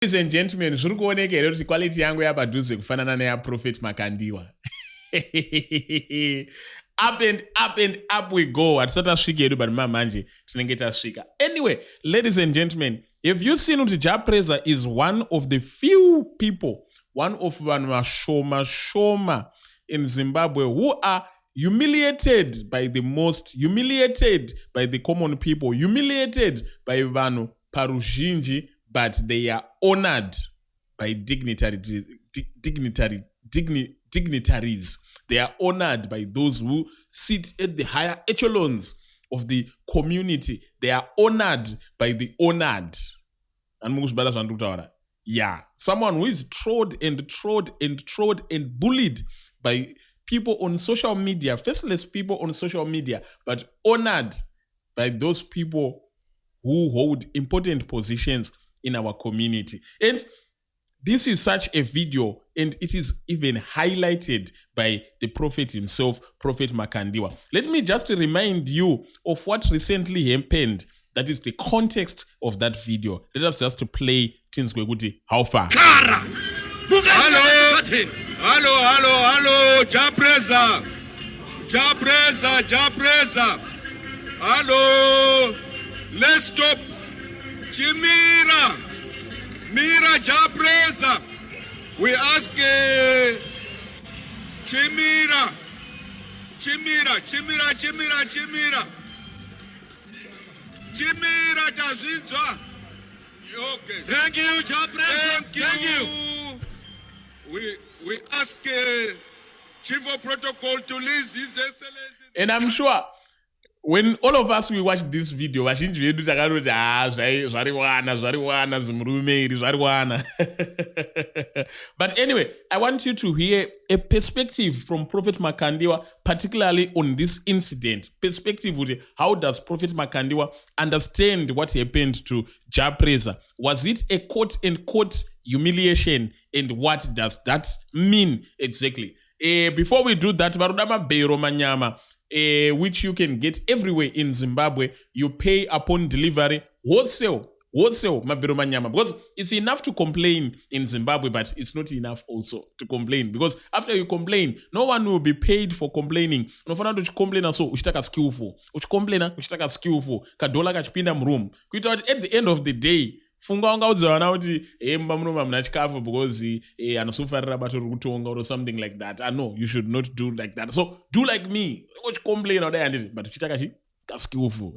Ladies and gentlemen, zviri kuoneka here kuti quality yangu yapadhuze kufanana neyaProfet Makandiwa. Up and up and up we go. Hatisati tasvika hedu but manje tinenge tasvika. Anyway, ladies and gentlemen, have you seen kuti Prayzah is one of the few people, one of vanhu vashoma in Zimbabwe who are humiliated by the most, humiliated by the common people, humiliated by vanhu paruzhinji, but they are honored by dignitaries. They are honored by those who sit at the higher echelons of the community. They are honored by the honored. Yeah, someone who is trod and bullied by people on social media, faceless people on social media, but honored by those people who hold important positions in our community. And this is such a video, and it is even highlighted by the prophet himself, Prophet Makandiwa. Let me just remind you of what recently happened. That is the context of that video. Let us just play Tins Gwekuti. How far? Hello, Prayzah. Hello, let's stop. Mira Prayzah. We ask Chimira Tazizwa. Okay. Thank you, Prayzah. Thank you. We ask Chief of Protocol to leave His Excellency. And I'm sure when all of us we watch this video, vazhinji vedu takaroti zvariwana zimurumeri zvariwana. But anyway, I want you to hear a perspective from Prophet Makandiwa, particularly on this incident. Perspective with how does Prophet Makandiwa understand what happened to Prayzah? Was it a quote-unquote humiliation, and what does that mean exactly? Before we do that, varudama beiro manyama, which you can get everywhere in Zimbabwe. You pay upon delivery, wholesale mabiro manyama, because it's enough to complain in Zimbabwe, but it's not enough also to complain, because after you complain, no one will be paid for complaining. Unofana uchicomplaina so uchitaka skillful, uchitaka skillful, kadola kachipinda muroom, kuita kuti at the end of the day funga wanga udziwana kuti mba munoma muna chikafu because anosofarira bato rikutonga or something like that. No, you should not do like that. So do like me, uchicomplain all day, but uchitaka skillful.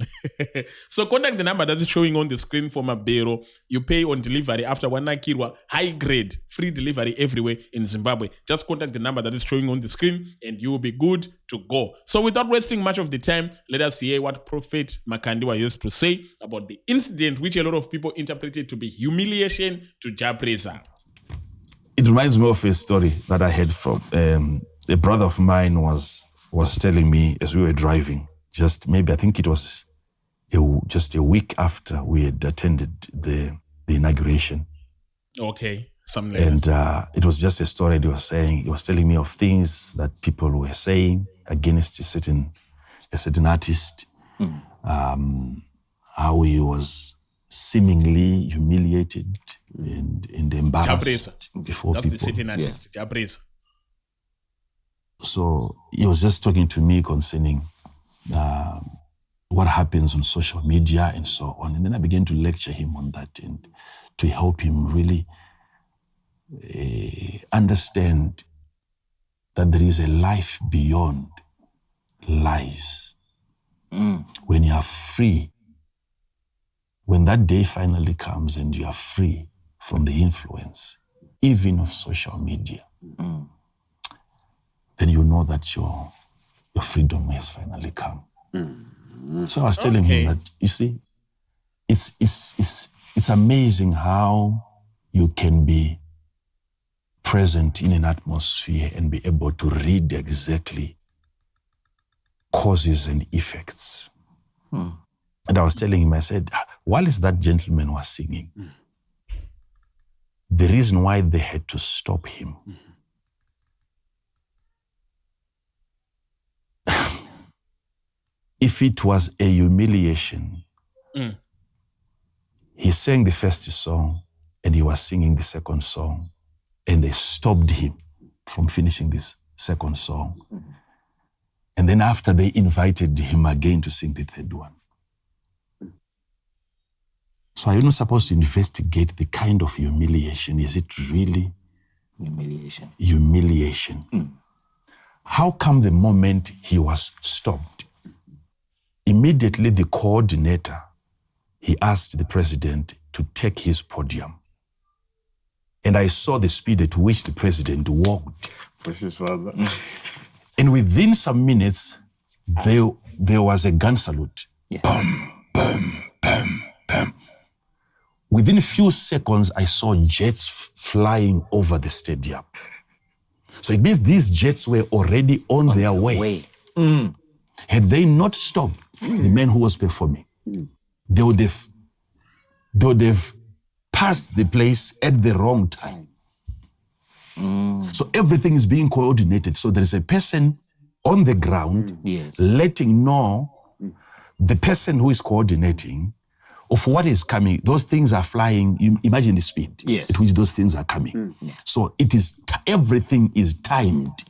So contact the number that is showing on the screen for Mabero. You pay on delivery after Wanakirwa, high grade, free delivery everywhere in Zimbabwe. Just contact the number that is showing on the screen and you will be good to go. So without wasting much of the time, let us hear what Prophet Makandiwa used to say about the incident, which a lot of people interpreted to be humiliation to Prayzah. It reminds me of a story that I heard from a brother of mine was telling me as we were driving. Just maybe, I think it was just a week after we had attended the inauguration. Okay, something like that. And it was just a story he was telling me of things that people were saying against a certain artist, how he was seemingly humiliated and embarrassed before That's people. That's the certain artist, yeah. Prayzah. So he was just talking to me concerning what happens on social media and so on. And then I began to lecture him on that and to help him really understand that there is a life beyond lies. When you are free, when that day finally comes and you are free from the influence, even of social media, then you know that your freedom has finally come. So I was telling him that, you see, it's amazing how you can be present in an atmosphere and be able to read exactly causes and effects. And I was telling him, I said, while that gentleman was singing, the reason why they had to stop him if it was a humiliation, he sang the first song and he was singing the second song, and they stopped him from finishing this second song. And then after, they invited him again to sing the third one. So are you not supposed to investigate the kind of humiliation? Is it really humiliation? How come the moment he was stopped, immediately the coordinator, he asked the president to take his podium. And I saw the speed at which the president walked. Precious Father. And within some minutes, there was a gun salute. Yeah. Bam, bam, bam, bam. Within a few seconds, I saw jets flying over the stadium. So it means these jets were already on their way. Had they not stopped the man who was performing, they would have passed the place at the wrong time. So everything is being coordinated. So there is a person on the ground letting know the person who is coordinating of what is coming. Those things are flying. You imagine the speed at which those things are coming. So it is everything is timed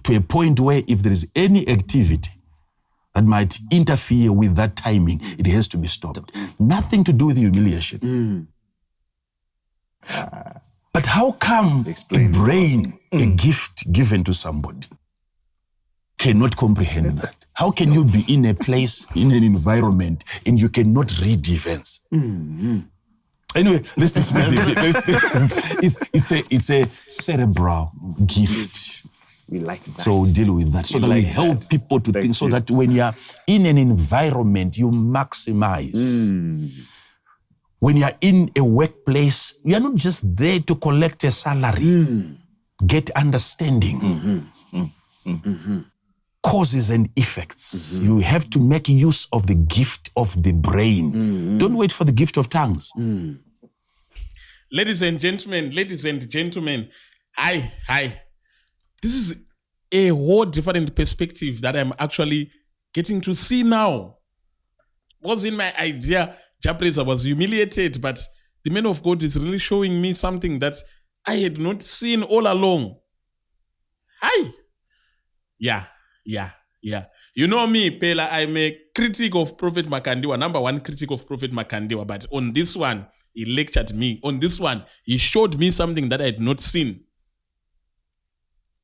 to a point where if there is any activity that might interfere with that timing, it has to be stopped. Nothing to do with humiliation. But how come a brain, a gift given to somebody, cannot comprehend that? How can you be in a place, in an environment, and you cannot read events? Anyway, let's dismiss it's a cerebral gift. We like that. So deal with that. So that we help people to think so that when you're in an environment, you maximize. When you're in a workplace, you're not just there to collect a salary. Get understanding. Causes and effects. You have to make use of the gift of the brain. Don't wait for the gift of tongues. Ladies and gentlemen, hi. This is a whole different perspective that I'm actually getting to see now. Was in my idea, Prayzah was humiliated, but the man of God is really showing me something that I had not seen all along. Hi. Yeah. You know me, Pela, I'm a critic of Prophet Makandiwa, number one critic of Prophet Makandiwa, but on this one, he lectured me. On this one, he showed me something that I had not seen.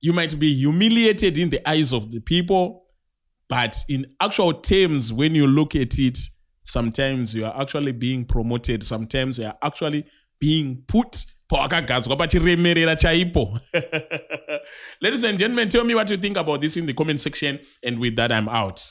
You might be humiliated in the eyes of the people, but in actual terms, when you look at it, sometimes you are actually being promoted. Sometimes you are actually being put. Ladies and gentlemen, tell me what you think about this in the comment section. And with that, I'm out.